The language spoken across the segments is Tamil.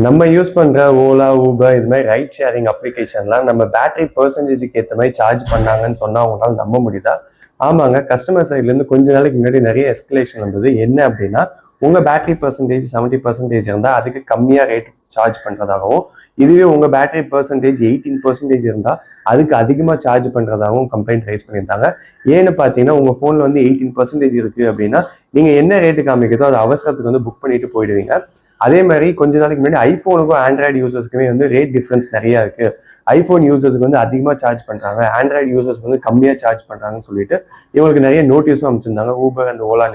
நம்ம யூஸ் பண்ற ஓலா ஊபர் இது மாதிரி ரைட் ஷேரிங் அப்ளிகேஷன்லாம் நம்ம பேட்டரி பெர்சன்டேஜுக்கு ஏற்ற மாதிரி சார்ஜ் பண்ணாங்கன்னு சொன்னா அவங்களால நம்ப முடியுதா? ஆமாங்க, கஸ்டமர் சைட்ல இருந்து கொஞ்ச நாளைக்கு முன்னாடி நிறைய எஸ்கலேஷன் வந்தது. என்ன அப்படின்னா, உங்க பேட்டரி பெர்சன்டேஜ் 70% இருந்தா அதுக்கு கம்மியா ரேட் சார்ஜ் பண்றதாகவும், இதுவே உங்க பேட்டரி பெர்சன்டேஜ் 18% இருந்தா அதுக்கு அதிகமா சார்ஜ் பண்றதாகவும் கம்ப்ளைண்ட் ரைஸ் பண்ணியிருந்தாங்க. ஏன்னு பார்த்தீங்கன்னா, உங்க போன்ல வந்து 18% இருக்கு அப்படின்னா நீங்க என்ன ரேட்டு காமிக்கிறதோ அது அவசரத்துக்கு வந்து புக் பண்ணிட்டு போயிடுவீங்க. அதே மாதிரி கொஞ்ச நாளைக்கு முன்னாடி ஐபோனுக்கும் ஆண்ட்ராய்டு யூசர்ஸ்க்குமே வந்து ரேட் டிஃபரன்ஸ் நிறைய இருக்கு. ஐபோன் யூசர்ஸ்க்கு வந்து அதிகமாக சார்ஜ் பண்றாங்க, ஆண்ட்ராய்டு யூசர்ஸ்க்கு வந்து கம்மியாக சார்ஜ் பண்றாங்கன்னு சொல்லிட்டு இவங்களுக்கு நிறைய நோட்டீஸும் அமைச்சிருந்தாங்க ஊபர் அண்ட் ஓலா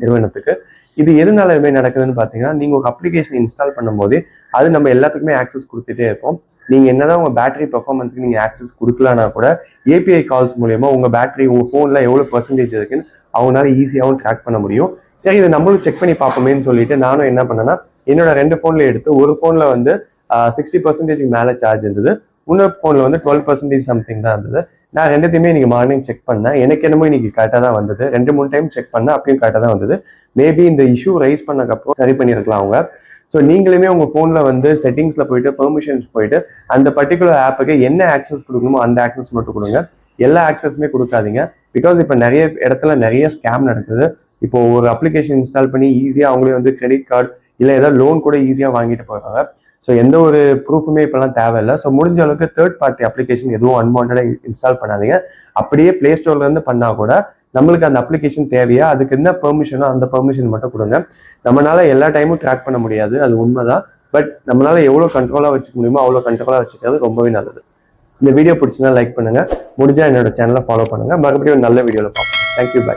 நிறுவனத்துக்கு. இது எதனால இது மாதிரி நடக்குதுன்னு பார்த்தீங்கன்னா, நீங்க ஒரு அப்ளிகேஷன் இன்ஸ்டால் பண்ணும்போது அது நம்ம எல்லாத்துக்குமே ஆக்சஸ் கொடுத்துட்டே இருப்போம். நீங்க என்னதான் உங்க பேட்டரி பெர்ஃபார்மன்ஸ்க்கு நீங்க ஆக்சஸ் கொடுக்கலனா கூட ஏபிஐ கால்ஸ் மூலியமா உங்க பேட்டரி உங்க போன்ல எவ்வளவு பெர்சன்டேஜ் இருக்குன்னு அவங்களால ஈஸியாகவும் ட்ராக் பண்ண முடியும். சரி, இதை நம்மளும் செக் பண்ணி பார்ப்போமேன்னு சொல்லிட்டு நானும் என்ன பண்ணேன்னா, என்னோட 2 போன்ல எடுத்து ஒரு போன்ல வந்து 60% மேல சார்ஜ் இருந்தது, இன்னொரு போன்ல வந்து 12% சம்திங் தான் இருந்தது. நான் ரெண்டுத்தையுமே இன்னைக்கு மார்னிங் செக் பண்ணேன். எனக்கு என்னமோ இன்னைக்கு கரெக்டாக தான் வந்தது. 2-3 டைம் செக் பண்ணேன், அப்பயும் கரெக்டாக தான் வந்தது. மேபி இந்த இஷ்யூ ரைஸ் பண்ணக்கப்புறம் சரி பண்ணியிருக்கலாம் அவங்க. ஸோ நீங்களுமே உங்க போன்ல வந்து செட்டிங்ஸ்ல போயிட்டு பெர்மிஷன்ஸ் போயிட்டு அந்த பர்டிகுலர் ஆப்புக்கு என்ன ஆக்சஸ் கொடுக்கணுமோ அந்த ஆக்சஸ் மட்டும் கொடுங்க. எல்லா ஆக்சஸுமே கொடுக்காதீங்க. பிகாஸ் இப்போ நிறைய இடத்துல நிறைய ஸ்கேம் நடக்குது. இப்போ ஒரு அப்ளிகேஷன் இன்ஸ்டால் பண்ணி ஈஸியாக அவங்களே வந்து கிரெடிட் கார்டு இல்லை ஏதாவது லோன் கூட ஈஸியாக வாங்கிட்டு போகிறாங்க. ஸோ எந்த ஒரு ப்ரூஃபுமே இப்போலாம் தேவையில்லை. ஸோ முடிஞ்ச அளவுக்கு தேர்ட் பார்ட்டி அப்ளிகேஷன் எதுவும் அன்வான்டாக இன்ஸ்டால் பண்ணாதீங்க. அப்படியே பிளே ஸ்டோர்லேருந்து பண்ணால் கூட நம்மளுக்கு அந்த அப்ளிகேஷன் தேவையா, அதுக்கு என்ன பெர்மிஷனோ அந்த பெர்மிஷன் மட்டும் கொடுங்க. நம்மளால எல்லா டைமும் ட்ராக் பண்ண முடியாது, அது உண்மைதான். பட் நம்மளால எவ்வளோ கண்ட்ரோலாக வச்சுக்க முடியுமோ அவ்வளோ கண்ட்ரோலாக வச்சுக்கிறது ரொம்பவே நல்லது. இந்த வீடியோ பிடிச்சிருந்தா லைக் பண்ணுங்க, முடிஞ்சா என்னோட சேனலை ஃபாலோ பண்ணுங்க. மறுபடியும் ஒரு நல்ல வீடியோவில் பார்ப்போம். தேங்க்யூ, பாய்.